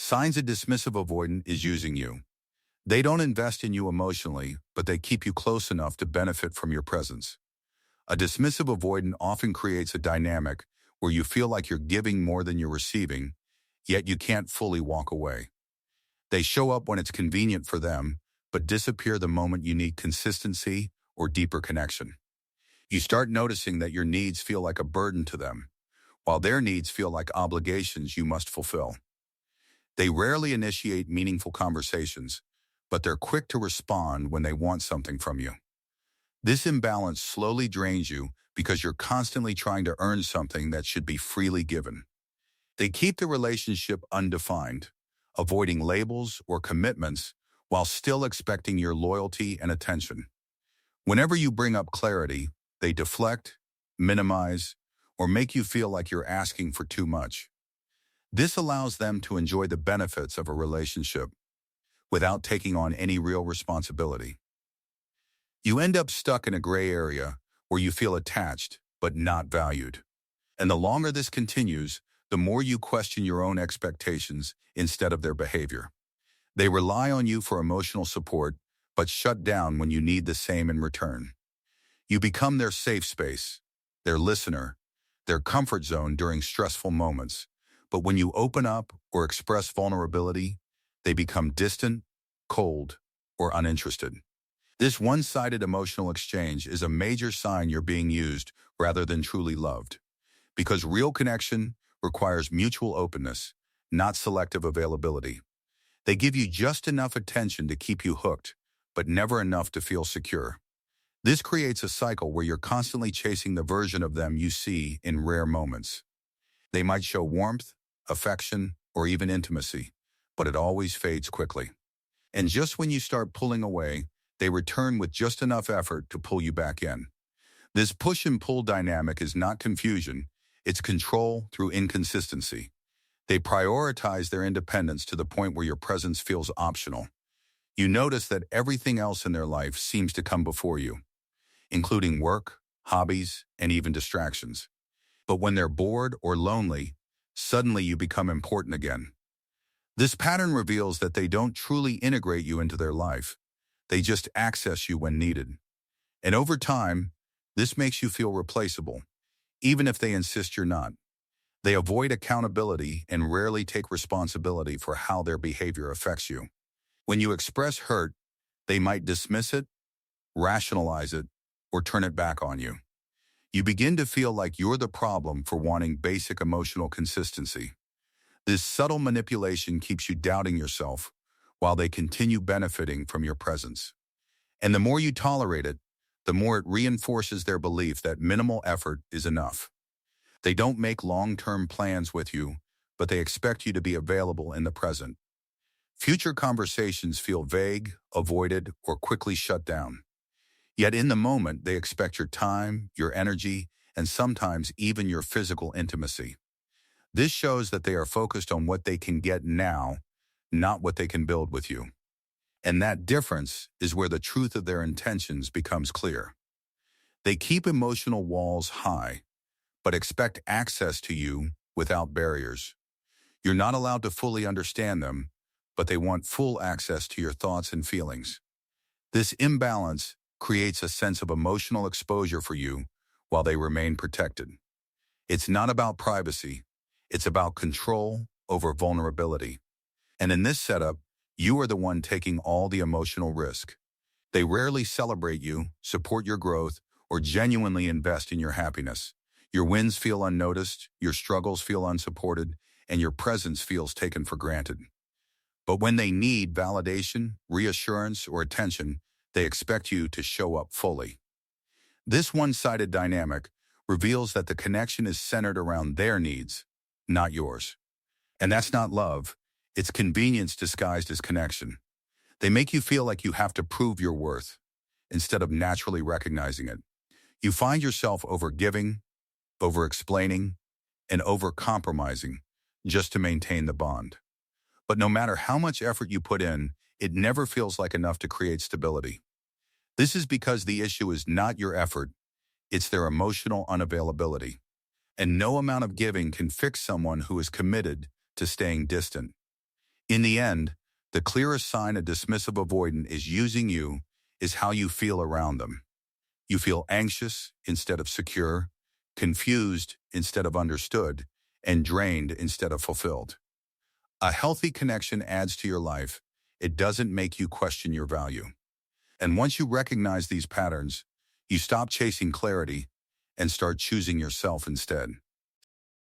Signs a dismissive avoidant is using you. They don't invest in you emotionally, but they keep you close enough to benefit from your presence. A dismissive avoidant often creates a dynamic where you feel like you're giving more than you're receiving, yet you can't fully walk away. They show up when it's convenient for them, but disappear the moment you need consistency or deeper connection. You start noticing that your needs feel like a burden to them, while their needs feel like obligations you must fulfill. They rarely initiate meaningful conversations, but they're quick to respond when they want something from you. This imbalance slowly drains you because you're constantly trying to earn something that should be freely given. They keep the relationship undefined, avoiding labels or commitments while still expecting your loyalty and attention. Whenever you bring up clarity, they deflect, minimize, or make you feel like you're asking for too much. This allows them to enjoy the benefits of a relationship without taking on any real responsibility. You end up stuck in a gray area where you feel attached but not valued. And the longer this continues, the more you question your own expectations instead of their behavior. They rely on you for emotional support, but shut down when you need the same in return. You become their safe space, their listener, their comfort zone during stressful moments. But when you open up or express vulnerability, they become distant, cold, or uninterested. This one-sided emotional exchange is a major sign you're being used rather than truly loved, because real connection requires mutual openness, not selective availability. They give you just enough attention to keep you hooked, but never enough to feel secure. This creates a cycle where you're constantly chasing the version of them you see in rare moments. They might show warmth, affection, or even intimacy, but it always fades quickly. And just when you start pulling away, they return with just enough effort to pull you back in. This push and pull dynamic is not confusion, it's control through inconsistency. They prioritize their independence to the point where your presence feels optional. You notice that everything else in their life seems to come before you, including work, hobbies, and even distractions. But when they're bored or lonely, suddenly you become important again. This pattern reveals that they don't truly integrate you into their life. They just access you when needed. And over time, this makes you feel replaceable, even if they insist you're not. They avoid accountability and rarely take responsibility for how their behavior affects you. When you express hurt, they might dismiss it, rationalize it, or turn it back on you. You begin to feel like you're the problem for wanting basic emotional consistency. This subtle manipulation keeps you doubting yourself while they continue benefiting from your presence. And the more you tolerate it, the more it reinforces their belief that minimal effort is enough. They don't make long-term plans with you, but they expect you to be available in the present. Future conversations feel vague, avoided, or quickly shut down. Yet in the moment, they expect your time, your energy, and sometimes even your physical intimacy. This shows that they are focused on what they can get now, not what they can build with you. And that difference is where the truth of their intentions becomes clear. They keep emotional walls high, but expect access to you without barriers. You're not allowed to fully understand them, but they want full access to your thoughts and feelings. This imbalance creates a sense of emotional exposure for you while they remain protected. It's not about privacy, it's about control over vulnerability. And in this setup, you are the one taking all the emotional risk. They rarely celebrate you, support your growth, or genuinely invest in your happiness. Your wins feel unnoticed, your struggles feel unsupported, and your presence feels taken for granted. But when they need validation, reassurance, or attention, they expect you to show up fully. This one-sided dynamic reveals that the connection is centered around their needs, not yours. And that's not love, it's convenience disguised as connection. They make you feel like you have to prove your worth, instead of naturally recognizing it. You find yourself over-giving, over-explaining, and over-compromising just to maintain the bond. But no matter how much effort you put in, it never feels like enough to create stability. This is because the issue is not your effort, it's their emotional unavailability. And no amount of giving can fix someone who is committed to staying distant. In the end, the clearest sign a dismissive avoidant is using you is how you feel around them. You feel anxious instead of secure, confused instead of understood, and drained instead of fulfilled. A healthy connection adds to your life. It doesn't make you question your value. And once you recognize these patterns, you stop chasing clarity and start choosing yourself instead.